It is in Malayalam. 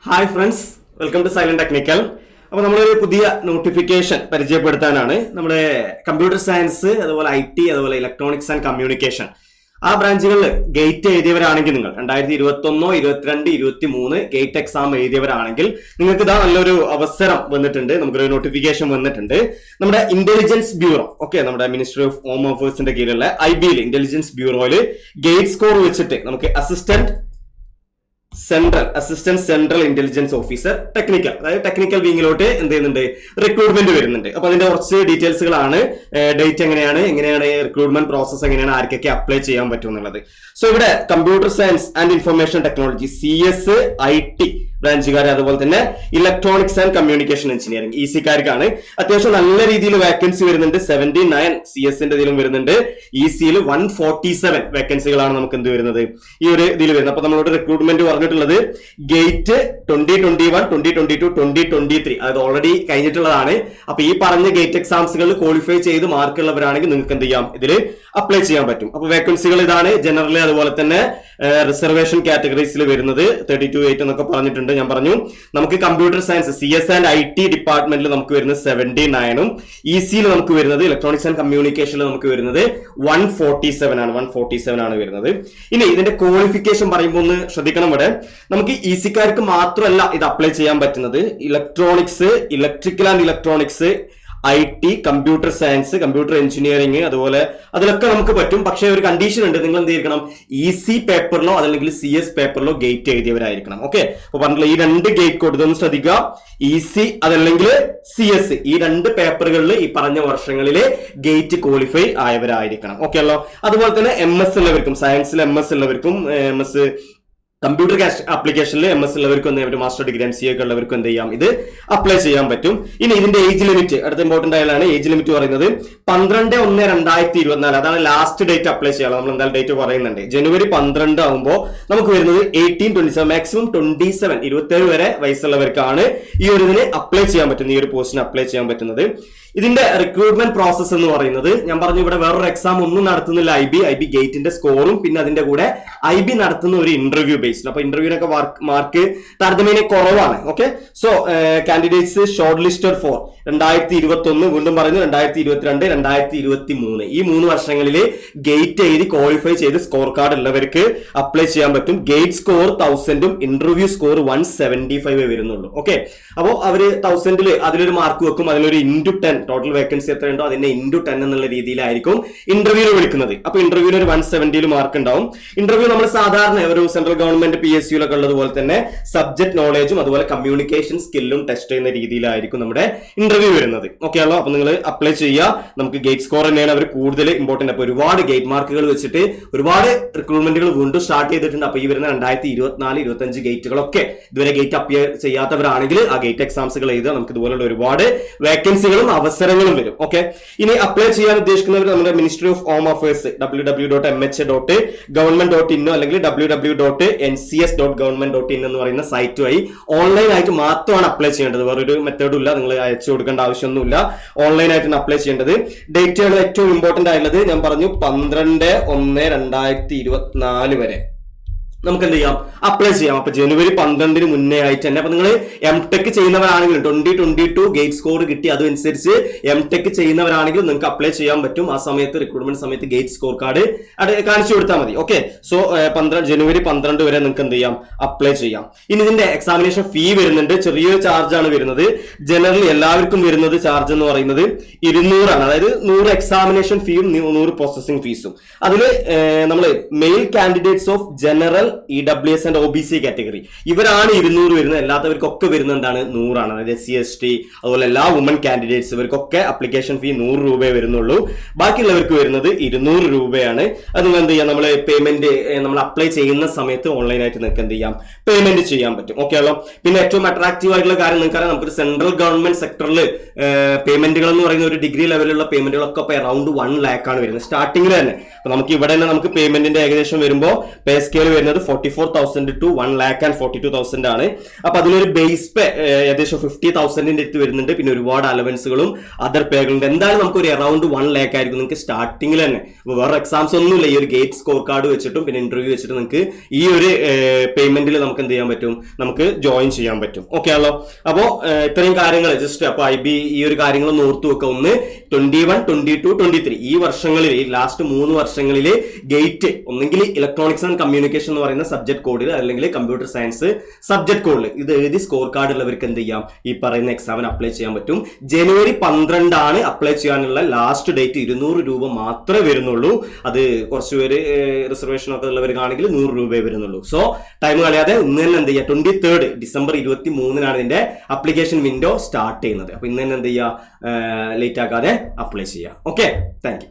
Hi friends, welcome to Silent Technical. അപ്പോൾ നമ്മളൊരു പുതിയ നോട്ടിഫിക്കേഷൻ പരിചയപ്പെടുത്താനാണ്. നമ്മുടെ കമ്പ്യൂട്ടർ സയൻസ്, അതുപോലെ IT, അതുപോലെ ഇലക്ട്രോണിക്സ് ആൻഡ് കമ്മ്യൂണിക്കേഷൻ ആ ബ്രാഞ്ചുകളിൽ ഗേറ്റ് എഴുതിയവരാണെങ്കിൽ നിങ്ങൾ 2021, 22, 23 ഗേറ്റ് എക്സാം എഴുതിയവരാണെങ്കിൽ നിങ്ങൾക്ക് ഇതാ നല്ലൊരു അവസരം വന്നിട്ടുണ്ട്. നമുക്കൊരു നോട്ടിഫിക്കേഷൻ വന്നിട്ടുണ്ട്. നമ്മുടെ ഇന്റലിജൻസ് ബ്യൂറോ, നമ്മുടെ മിനിസ്ട്രി ഓഫ് ഹോം അഫയേഴ്സിന്റെ കീഴിലുള്ള IBയിൽ ഇന്റലിജൻസ് ബ്യൂറോയിൽ ഗേറ്റ് സ്കോർ വെച്ചിട്ട് നമുക്ക് assistant central intelligence officer technical, അതായത് ടെക്നിക്കൽ വിങ്ങിലോട്ട് എന്ത് ചെയ്യുന്നുണ്ട്, റിക്രൂട്ട്മെന്റ് വരുന്നുണ്ട്. അപ്പൊ അതിന്റെ കുറച്ച് ഡീറ്റെയിൽസുകളാണ്. ഡേറ്റ് എങ്ങനെയാണ് റിക്രൂട്ട്മെന്റ് പ്രോസസ് എങ്ങനെയാണ്, ആർക്കൊക്കെ അപ്ലൈ ചെയ്യാൻ പറ്റും എന്നുള്ളത്. സോ ഇവിടെ computer science and information technology CS, IT ബ്രാഞ്ചുകാർ, അതുപോലെ തന്നെ ഇലക്ട്രോണിക്സ് ആൻഡ് കമ്മ്യൂണിക്കേഷൻ എഞ്ചിനീയറിംഗ് EC-കാർക്കാണ് അത്യാവശ്യം നല്ല രീതിയിൽ വേക്കൻസി വരുന്നുണ്ട്. 79 CS-ന്റെ ഇതിലും വരുന്നുണ്ട്. EC-യിൽ 147 വേക്കൻസികളാണ് നമുക്ക് എന്ത് വരുന്നത്, ഈ ഒരു ഇതിൽ വരുന്നത്. അപ്പൊ നമ്മളോട് റിക്രൂട്ട്മെന്റ് പറഞ്ഞിട്ടുള്ളത് ഗേറ്റ് 2021, 2022, 2023 അതായത് ഓൾറെഡി കഴിഞ്ഞിട്ടുള്ളതാണ്. അപ്പൊ ഈ പറഞ്ഞ ഗേറ്റ് എക്സാംസുകളിൽ ക്വാളിഫൈ ചെയ്ത് മാർക്ക് ഉള്ളവരാണെങ്കിൽ നിങ്ങൾക്ക് എന്ത് ചെയ്യാം, ഇതിൽ അപ്ലൈ ചെയ്യാൻ പറ്റും. അപ്പൊ വേക്കൻസികൾ ഇതാണ്. ജനറൽ അതുപോലെ തന്നെ റിസർവേഷൻ കാറ്റഗറീസിൽ വരുന്നത് 32(8) എന്നൊക്കെ പറഞ്ഞിട്ടുണ്ട്. ഞാൻ പറഞ്ഞു നമുക്ക് computer science CS and IT ഡിപ്പാർട്ട്മെന്റിൽ നമുക്ക് വരുന്നത് 79-ഉം EC-യിൽ നമുക്ക് വരുന്നത് ഇലക്ട്രോണിക്സ് ആൻഡ് കമ്മ്യൂണിക്കേഷനിൽ നമുക്ക് വരുന്നത് 147 ആണ് വരുന്നത്. ഇനി ഇതിന്റെ ക്വാളിഫിക്കേഷൻ പറയുമ്പോൾ ഒന്ന് ശ്രദ്ധിക്കണം. ഇവിടെ നമുക്ക് EC-കാർക്ക് മാത്രമല്ല ഇത് അപ്ലൈ ചെയ്യാൻ പറ്റുന്നത്. Electronics, electrical and electronics, IT, computer science, computer engineering, അതുപോലെ അതിലൊക്കെ നമുക്ക് പറ്റും. പക്ഷെ ഒരു കണ്ടീഷൻ ഉണ്ട്, നിങ്ങൾ എന്ത് ചെയ്യണം, EC പേപ്പറിലോ അതല്ലെങ്കിൽ CS പേപ്പറിലോ ഗേറ്റ് എഴുതിയവരായിരിക്കണം. അപ്പൊ പറഞ്ഞില്ല, ഈ രണ്ട് ഗേറ്റ് കോഡ് ഇതൊന്ന് ശ്രദ്ധിക്കുക. EC അതല്ലെങ്കിൽ CS, ഈ രണ്ട് പേപ്പറുകളിൽ ഈ പറഞ്ഞ വർഷങ്ങളിലെ ഗേറ്റ് ക്വാളിഫൈ ആയവരായിരിക്കണം. അല്ലോ. അതുപോലെ തന്നെ MS ഉള്ളവർക്കും, സയൻസിൽ MS ഉള്ളവർക്കും, MS കമ്പ്യൂട്ടർ ആപ്ലിക്കേഷനിൽ MS ഉള്ളവർക്കും മാസ്റ്റർ ഡിഗ്രി MCA ഒക്കെ ഉള്ളവർക്കും എന്ത് ചെയ്യാം, ഇത് അപ്ലൈ ചെയ്യാൻ പറ്റും. ഇനി ഇതിന്റെ ഏജ് ലിമിറ്റ്, അടുത്ത ഇമ്പോർട്ടന്റ് ആയാലാണ് ഏജ് ലിമിറ്റ് പറയുന്നത് 12/1/2024. അതാണ് ലാസ്റ്റ് ഡേറ്റ് അപ്ലൈ ചെയ്യാം. നമ്മൾ എന്തായാലും ഡേറ്റ് പറയുന്നുണ്ട്. ജനുവരി 12 ആകുമ്പോൾ നമുക്ക് വരുന്നത് 18-27, മാക്സിമം 27 വരെ വയസ്സുള്ളവർക്കാണ് ഈ ഒരു ഇതിന് അപ്ലൈ ചെയ്യാൻ പറ്റുന്നത്, ഈ ഒരു പോസ്റ്റിന് അപ്ലൈ ചെയ്യാൻ പറ്റുന്നത്. ഇതിന്റെ റിക്രൂട്ട്മെന്റ് പ്രോസസ് എന്ന് പറയുന്നത്, ഞാൻ പറഞ്ഞു ഇവിടെ വേറൊരു എക്സാം ഒന്നും നടത്തുന്നില്ല. IB ഗേറ്റിന്റെ സ്കോറും പിന്നെ അതിന്റെ കൂടെ IB നടത്തുന്ന ഒരു ഇന്റർവ്യൂ ബേസ്ഡ്. അപ്പൊ ഇന്റർവ്യൂവിനൊക്കെ മാർക്ക് താരതമ്യേന കുറവാണ്. So candidates shortlisted for 2021, വീണ്ടും പറയുന്നു 2022, 2023 ഈ 3 വർഷങ്ങളിൽ ഗേറ്റ് എഴുതി ക്വാളിഫൈ ചെയ്ത് സ്കോർ കാർഡ് ഉള്ളവർക്ക് അപ്ലൈ ചെയ്യാൻ പറ്റും. ഗേറ്റ് സ്കോർ 1000ഉം ഇന്റർവ്യൂ സ്കോർ 175 വരുന്നുള്ളൂ. അപ്പോൾ അവര് 1000-ൽ അതിലൊരു മാർക്ക് വെക്കും, അതിലൊരു *10 ടോട്ടൽ വേക്കൻസി എത്രയുണ്ടോ അതിന്റെ *10 എന്നുള്ള രീതിയിലായിരിക്കും ഇന്റർവ്യൂവിൽ വിളിക്കുന്നത്. അപ്പൊ ഇന്റർവ്യൂവിൽ ഒരു 170-ൽ മാർക്ക് ഉണ്ടാവും. ഇന്റർവ്യൂ നമ്മൾ സാധാരണ ഒരു സെൻട്രൽ ഗവൺമെന്റ് PSU-ലൊക്കെ ഉള്ളതുപോലെ തന്നെ സബ്ജക്ട് നോളേജും അതുപോലെ കമ്മ്യൂണിക്കേഷൻ സ്കില്ലും ടെസ്റ്റ് ചെയ്യുന്ന രീതിയിലായിരിക്കും നമ്മുടെ ഇന്റർവ്യൂ വരുന്നത്. ആണല്ലോ. അപ്പൊ നിങ്ങൾ അപ്ലൈ ചെയ്യുക. നമുക്ക് ഗേറ്റ് സ്കോർ തന്നെയാണ് അവർ കൂടുതൽ ഇമ്പോർട്ടന്റ്. അപ്പൊ ഒരുപാട് ഗേറ്റ് മാർക്കുകൾ വെച്ചിട്ട് ഒരുപാട് റിക്രൂട്ട്മെന്റുകൾ വീണ്ടും സ്റ്റാർട്ട് ചെയ്തിട്ടുണ്ട്. അപ്പൊ ഈ വരുന്ന 2024, 25 ഗേറ്റുകളൊക്കെ ഇതുവരെ ഗേറ്റ് അപ്പിയർ ചെയ്യാത്തവരാണെങ്കിൽ ആ ഗേറ്റ് എക്സാംസുകൾ എഴുതുക. നമുക്ക് ഇതുപോലുള്ള ഒരുപാട് വേക്കൻസികളും അവസരങ്ങളും വരും. ഇനി അപ്ലൈ ചെയ്യാൻ ഉദ്ദേശിക്കുന്നവർ നമ്മുടെ ministry of home affairs www.mha.government.in അല്ലെങ്കിൽ www.ncs.government.in എന്ന് പറയുന്ന സൈറ്റ് വഴി ഓൺലൈൻ ആയിട്ട് മാത്രമാണ് അപ്ലൈ ചെയ്യേണ്ടത്. വേറൊരു മെത്തേഡും ഇല്ല, നിങ്ങൾ അയച്ചു കൊടുക്കേണ്ട ആവശ്യമൊന്നുമില്ല. ഓൺലൈൻ ആയിട്ടാണ് അപ്ലൈ ചെയ്യേണ്ടത്. ഡേറ്റ് ആണ് ഏറ്റവും ഇമ്പോർട്ടന്റ് ആയിട്ടുള്ളത്. ഞാൻ പറഞ്ഞു 12/1/2024 വരെ നമുക്ക് എന്ത് ചെയ്യാം, അപ്ലൈ ചെയ്യാം. അപ്പൊ ജനുവരി 12-ന് മുന്നേ ആയിട്ട് തന്നെ. അപ്പൊ നിങ്ങൾ MTech ചെയ്യുന്നവരാണെങ്കിൽ 2022 ഗേറ്റ് സ്കോർ കിട്ടി, അതനുസരിച്ച് MTech ചെയ്യുന്നവരാണെങ്കിൽ നിങ്ങൾക്ക് അപ്ലൈ ചെയ്യാൻ പറ്റും. ആ സമയത്ത് റിക്രൂട്ട്മെന്റ് സമയത്ത് ഗേറ്റ് സ്കോർ കാർഡ് കാണിച്ചു കൊടുത്താൽ മതി. സോ ജനുവരി 12 വരെ നിങ്ങൾക്ക് എന്ത് ചെയ്യാം, അപ്ലൈ ചെയ്യാം. ഇനി ഇതിന്റെ എക്സാമിനേഷൻ ഫീ വരുന്നുണ്ട്. ചെറിയൊരു ചാർജ് ആണ് വരുന്നത്. ജനറൽ എല്ലാവർക്കും വരുന്നത് ചാർജ് എന്ന് പറയുന്നത് 200 ആണ്. അതായത് 100 എക്സാമിനേഷൻ ഫീയും 100 പ്രോസസിംഗ് ഫീസും. അതിൽ നമ്മൾ mail candidates of general EWS and OBC category ഇവരാണ് 200 വരുന്നത്. അല്ലാത്തവർക്കൊക്കെ വരുന്നത് എന്താണ്, 100 ആണ്. അതായത് SC ST അതുപോലെ എല്ലാ വുമൺ കാൻഡിഡേറ്റ്സ് ഇവർക്കൊക്കെ അപ്ലിക്കേഷൻ ഫീ 100 രൂപയെ വരുന്നുള്ളൂ. ബാക്കിയുള്ളവർക്ക് വരുന്നത് 200 രൂപയാണ്. അത് നിങ്ങൾ എന്ത് ചെയ്യാം, നമ്മൾ പേയ്മെന്റ് നമ്മൾ അപ്ലൈ ചെയ്യുന്ന സമയത്ത് ഓൺലൈനായിട്ട് നിങ്ങൾക്ക് എന്ത് ചെയ്യാം, പേയ്മെന്റ് ചെയ്യാൻ പറ്റും. ആണല്ലോ. പിന്നെ ഏറ്റവും അട്രാക്റ്റീവ് ആയിട്ടുള്ള കാര്യം നിങ്ങൾക്കറിയാം, നമുക്ക് സെൻട്രൽ ഗവൺമെന്റ് സെക്ടറിൽ പേയ്മെന്റുകൾ എന്ന് പറയുന്ന ഒരു ഡിഗ്രി ലെവലിലുള്ള പേയ്മെന്റുകളൊക്കെ ഇപ്പൊ അറൌണ്ട് 1 lakh ആണ് വരുന്നത് സ്റ്റാർട്ടിംഗിൽ തന്നെ. അപ്പൊ നമുക്ക് ഇവിടെ തന്നെ നമുക്ക് പേയ്മെന്റിന്റെ ഏകദേശം വരുമ്പോൾ പേ സ്കെയിൽ വരുന്നത് 44,000 to 1,42,000 ആണ്. അപ്പൊ അതിലൊരു ബേസ് പേ ഏകദേശം 50,000 അടുത്ത് വരുന്നുണ്ട്. പിന്നെ ഒരുപാട് അലവൻസുകളും അതർ പേകളുണ്ട്. എന്തായാലും നമുക്ക് ഒരു അറൌണ്ട് 1 lakh ആയിരിക്കും നിങ്ങൾക്ക് സ്റ്റാർട്ടിങ്ങിൽ തന്നെ. വേറെ എക്സാംസ് ഒന്നുമില്ല. ഈ ഒരു ഗേറ്റ് സ്കോർ കാർഡ് വെച്ചിട്ടും പിന്നെ ഇന്റർവ്യൂ വെച്ചിട്ട് നിങ്ങൾക്ക് ഈ ഒരു പേയ്മെന്റിൽ നമുക്ക് എന്ത് ചെയ്യാൻ പറ്റും, നമുക്ക് ജോയിൻ ചെയ്യാൻ പറ്റും. ഓക്കെ ആണല്ലോ. അപ്പോൾ ഇത്രയും കാര്യങ്ങൾ ജസ്റ്റ് അപ്പൊ IB ഈ ഒരു കാര്യങ്ങളൊന്ന് ഓർത്തു വെക്കുക. ഒന്ന് 21, 22, 23 ഈ വർഷങ്ങളിൽ, ഈ ലാസ്റ്റ് 3 വർഷങ്ങളിൽ ഗേറ്റ് ഒന്നെങ്കിൽ ഇലക്ട്രോണിക്സ് ആൻഡ് കമ്മ്യൂണിക്കേഷൻ എന്ന് പറയുന്ന സബ്ജക്ട് കോഡിൽ അല്ലെങ്കിൽ കമ്പ്യൂട്ടർ സയൻസ് സബ്ജക്ട് കോഡിൽ ഇത് എഴുതി സ്കോർ കാർഡ് ഉള്ളവർക്ക് എന്ത് ചെയ്യാം, ഈ പറയുന്ന എക്സാമിന് അപ്ലൈ ചെയ്യാൻ പറ്റും. ജനുവരി 12 ആണ് അപ്ലൈ ചെയ്യാനുള്ള ലാസ്റ്റ് ഡേറ്റ്. 200 രൂപ മാത്രമേ വരുന്നുള്ളൂ. അത് കുറച്ച് പേര് റിസർവേഷൻ ഒക്കെ ഉള്ളവർക്കാണെങ്കിൽ 100 രൂപയെ വരുന്നുള്ളൂ. സോ ടൈം കളയാതെ ഇന്ന് തന്നെ എന്ത് ചെയ്യുക, 23 ഡിസംബർ 23 ഇതിന്റെ അപ്ലിക്കേഷൻ വിൻഡോ സ്റ്റാർട്ട് ചെയ്യുന്നത്. അപ്പൊ ഇന്ന് തന്നെ എന്ത് ചെയ്യുക, ലേറ്റ് ആക്കാതെ അപ്ലൈ ചെയ്യുക. Okay, thank you.